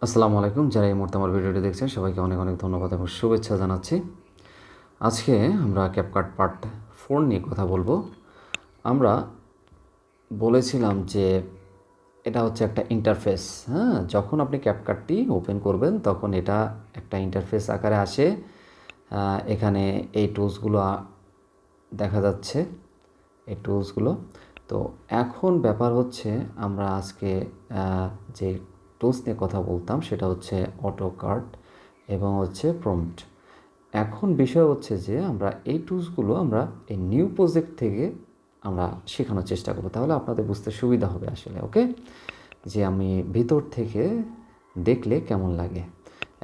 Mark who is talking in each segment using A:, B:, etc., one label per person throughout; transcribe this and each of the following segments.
A: আসসালামু আলাইকুম। যারা এই মুহূর্তে আমার ভিডিওটি দেখছেন সবাইকে অনেক অনেক ধন্যবাদ এবং শুভেচ্ছা জানাচ্ছি। আজকে আমরা ক্যাপকাট পার্ট 4 নিয়ে কথা বলবো। আমরা বলেছিলাম যে এটা হচ্ছে একটা ইন্টারফেস। যখন আপনি ক্যাপকাটটি ওপেন করবেন তখন এটা একটা ইন্টারফেস আকারে আসে। এখানে এই টুলসগুলো দেখা যাচ্ছে, এই টুলসগুলো। তো এখন ব্যাপার হচ্ছে আমরা আজকে যে টুলস নিয়ে কথা বলতাম সেটা হচ্ছে অটোকাড এবং হচ্ছে প্রম্পট। এখন বিষয় হচ্ছে যে আমরা এই টুলসগুলো আমরা এই নিউ প্রজেক্ট থেকে আমরা শেখানোর চেষ্টা করব, তাহলে আপনাদের বুঝতে সুবিধা হবে আসলে। ওকে, যে আমি ভিতর থেকে দেখলে কেমন লাগে।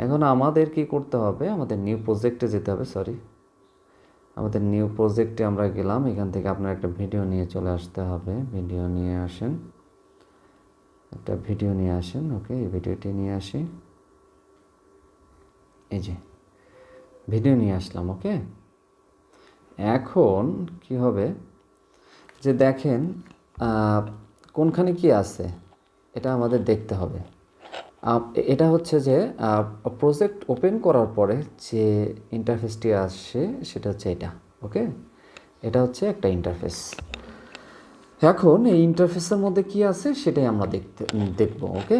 A: এখন আমাদের কি করতে হবে, আমাদের নিউ প্রজেক্টে যেতে হবে। আমাদের নিউ প্রজেক্টে আমরা গেলাম, এখান থেকে আপনার একটা ভিডিও নিয়ে চলে আসতে হবে। ভিডিও নিয়ে আসেন, একটা ভিডিও নিয়ে আসেন। ওকে, এই ভিডিওটি নিয়ে আসি। এই যে ভিডিও নিয়ে আসলাম। ওকে, এখন কি হবে যে দেখেন কোনখানে কি আছে এটা আমাদের দেখতে হবে। এটা হচ্ছে যে প্রজেক্ট ওপেন করার পরে যে ইন্টারফেসটি আসছে সেটা হচ্ছে এটা। ওকে, এটা হচ্ছে একটা ইন্টারফেস। এখন এই ইন্টারফেসের মধ্যে কি আছে সেটাই আমরা দেখব। ওকে,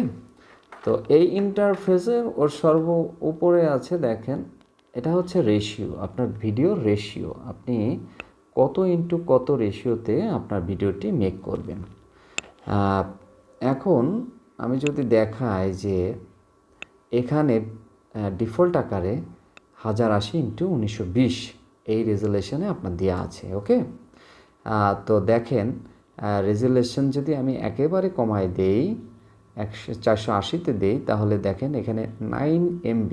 A: তো এই ইন্টারফেসে ওর সর্ব উপরে আছে দেখেন, এটা হচ্ছে রেশিও, আপনার ভিডিওর রেশিও। আপনি কত ইন্টু কত রেশিওতে আপনার ভিডিওটি মেক করবেন। এখন আমি যদি দেখাই যে এখানে ডিফল্ট আকারে 1080x1920 এই রেজুলেশনে আপনার দেওয়া আছে। ওকে, তো দেখেন রেজুলেশন যদি আমি একেবারে কমায় দেই, 480-তে দেই, তাহলে দেখেন এখানে 9 MB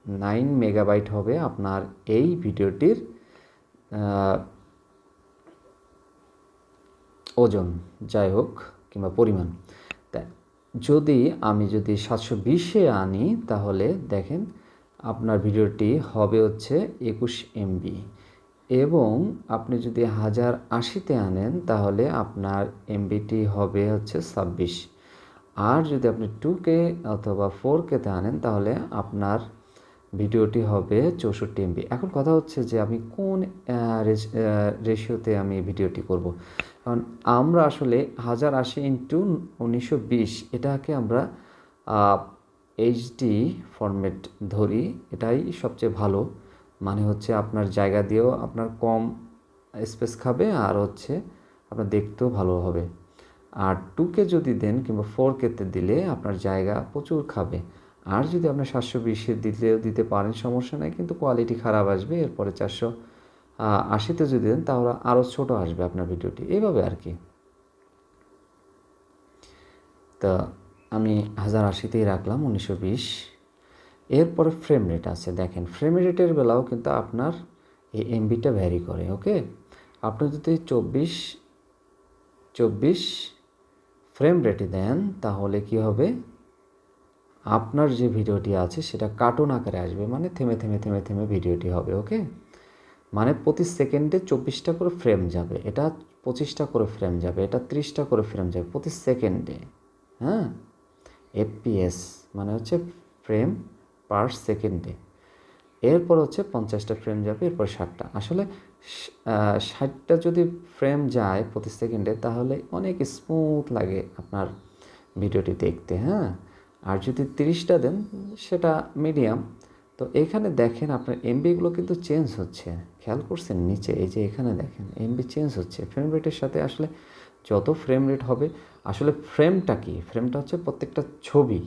A: 9 মেগাবাইট হবে আপনার এই ভিডিওটির ওজন, যাই হোক, কিংবা পরিমাণ। তাই আমি যদি 720-এ আনি তাহলে দেখেন আপনার ভিডিওটি হবে হচ্ছে 21 MB, এবং আপনি যদি 1080-তে আনেন তাহলে আপনার এমবিটি হবে হচ্ছে 26। আর যদি আপনি 2K অথবা 4K-তে আনেন তাহলে আপনার ভিডিওটি হবে 64 MB। এখন কথা হচ্ছে যে আমি কোন রেশিওতে আমি ভিডিওটি করব। কারণ আমরা আসলে 1080x1920 এটাকে আমরা এইচডি ফরম্যাট ধরি, এটাই সবচেয়ে ভালো। মানে হচ্ছে আপনার জায়গা দিয়েও আপনার কম স্পেস খাবে, আর হচ্ছে আপনার দেখতেও ভালো হবে। আর 2K যদি দেন কিংবা 4K-তে দিলে আপনার জায়গা প্রচুর খাবে। আর যদি আপনি 720-এ দিতে পারেন সমস্যা নেই, কিন্তু কোয়ালিটি খারাপ আসবে। এরপরে 480-তে যদি দেন তাহলে আরও ছোটো আসবে আপনার ভিডিওটি, এইভাবে আর কি। তা আমি 1080-তেই রাখলাম 1920। এরপরে ফ্রেম রেট আছে, দেখেন ফ্রেম রেটের বেলাও কিন্তু আপনার এই এমবিটা ভ্যারি করে। ওকে, আপনি যদি 24 ফ্রেম রেটে দেন তাহলে কি হবে, আপনার যে ভিডিওটি আছে সেটা কার্টুন আকারে আসবে, মানে থেমে থেমে থেমে থেমে ভিডিওটি হবে। ওকে, মানে প্রতি সেকেন্ডে 24টা করে ফ্রেম যাবে, এটা 25টা করে ফ্রেম যাবে, এটা 30টা করে ফ্রেম যাবে প্রতি সেকেন্ডে। হ্যাঁ, এফপিএস মানে হচ্ছে ফ্রেম পার সেকেন্ডে। এরপর হচ্ছে 50টা ফ্রেম যাবে, এরপর 60টা। আসলে 60টা যদি ফ্রেম যায় প্রতি সেকেন্ডে তাহলে অনেক স্মুথ লাগে আপনার ভিডিওটি দেখতে। হ্যাঁ, আর যদি 30টা দেন সেটা মিডিয়াম। তো এখানে দেখেন আপনার এমবিগুলো কিন্তু চেঞ্জ হচ্ছে, খেয়াল করছেন নিচে, এই যে এখানে দেখেন এমবি চেঞ্জ হচ্ছে ফ্রেম রেটের সাথে। আসলে যত ফ্রেম রেট হবে, আসলে ফ্রেমটা কি, ফ্রেমটা হচ্ছে প্রত্যেকটা ছবি।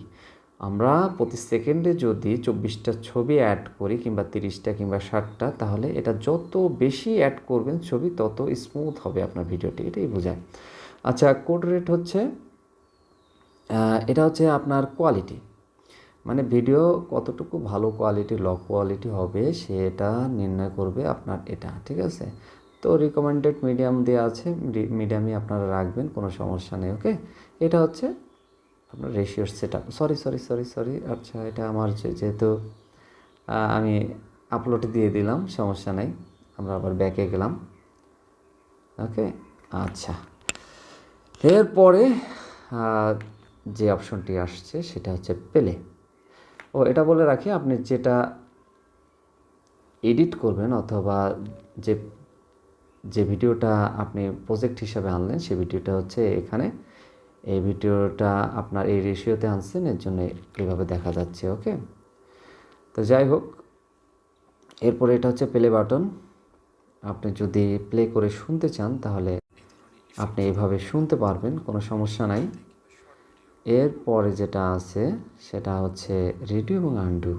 A: আমরা প্রতি সেকেন্ডে যদি 24টা ছবি অ্যাড করি কিংবা 30টা কিংবা 60টা, তাহলে এটা যত বেশি অ্যাড করবেন ছবি তত স্মুথ হবে আপনার ভিডিওটি, এটাই বোঝায়। আচ্ছা, কোড রেট হচ্ছে এটা হচ্ছে আপনার কোয়ালিটি, মানে ভিডিও কতটুকু ভালো কোয়ালিটি লো কোয়ালিটি হবে সেটা নির্ণয় করবে আপনার এটা। ঠিক আছে, তো রিকমেন্ডেড মিডিয়াম দেওয়া আছে, মিডিয়ামই আপনারা রাখবেন, কোনো সমস্যা নেই। ওকে, এটা হচ্ছে আপনার রেশিওর সেট আপ। সরি, আচ্ছা, এটা আমার যেহেতু আমি আপলোডে দিয়ে দিলাম, সমস্যা নেই। আমরা আবার ব্যাকে গেলাম। ওকে, আচ্ছা, এরপরে যে অপশনটি আসছে সেটা হচ্ছে প্লে। ও এটা বলে রাখি, আপনি যেটা এডিট করবেন অথবা যে যে ভিডিওটা আপনি প্রজেক্ট হিসাবে আনলেন সেই ভিডিওটা হচ্ছে এখানে, এই ভিডিওটা আপনার এই রেশিওতে আনছেন, এর জন্য এইভাবে দেখা যাচ্ছে। ওকে, তো যাই হোক, এরপরে এটা হচ্ছে প্লে বাটন। আপনি যদি প্লে করে শুনতে চান তাহলে আপনি এইভাবে শুনতে পারবেন, কোনো সমস্যা নাই। এরপরে যেটা আছে সেটা হচ্ছে রেডি এবং আনডু।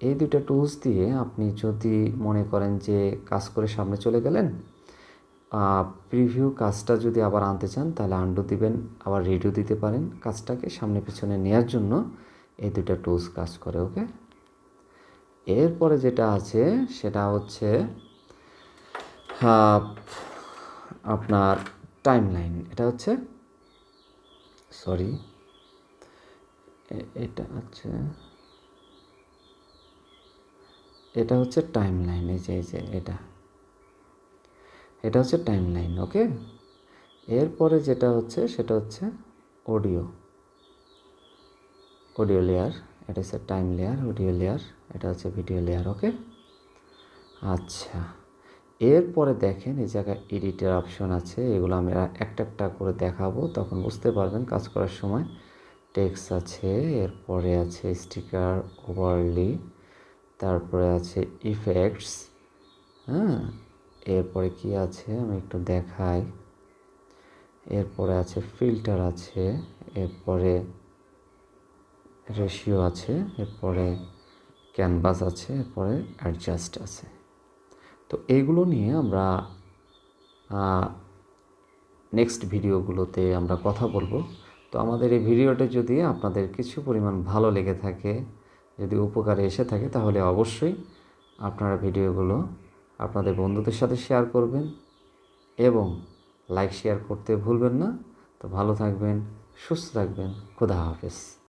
A: এই দুটো টুলস দিয়ে আপনি যদি মনে করেন যে কাজ করে সামনে চলে গেলেন, প্রিভিউ কাজটা যদি আবার আনতে চান তাহলে আনডু দিবেন, আবার রেডিও দিতে পারেন। কাজটাকে সামনে পিছনে নেওয়ার জন্য এই দুটো টুলস কাজ করে। ওকে, এরপরে যেটা আছে সেটা হচ্ছে আপনার টাইম লাইন। এটা হচ্ছে সরি এটা হচ্ছে টাইম লাইন। এই যে এটা হচ্ছে টাইম লাইন। ওকে, এরপরে যেটা হচ্ছে সেটা হচ্ছে অডিও লেয়ার। এটা হচ্ছে টাইম লেয়ার, অডিও লেয়ার, এটা হচ্ছে ভিডিও লেয়ার। ওকে, আচ্ছা, এরপরে দেখেন এই জায়গায় এডিটের অপশন আছে, এগুলো আমি একটা একটা করে দেখাবো, তখন বুঝতে পারবেন কাজ করার সময়। টেক্সট আছে, এরপরে আছে স্টিকার, ওভারলি, তারপরে আছে ইফেক্টস। হ্যাঁ, এরপরে কি আছে আমি একটু দেখাই। এরপরে আছে ফিল্টার আছে, এরপরে রেশিও আছে, এরপরে ক্যানভাস আছে, এরপরে অ্যাডজাস্ট আছে। তো এইগুলো নিয়ে আমরা নেক্সট ভিডিওগুলোতে আমরা কথা বলবো। তো আমাদের এই ভিডিওটা যদি আপনাদের কিছু পরিমাণ ভালো লেগে থাকে, যদি উপকারে এসে থাকে, তাহলে অবশ্যই আপনারা ভিডিওগুলো আপনাদের বন্ধুদের সাথে শেয়ার করবেন এবং লাইক শেয়ার করতে ভুলবেন না। তো ভালো থাকবেন, সুস্থ থাকবেন, খোদা হাফেজ।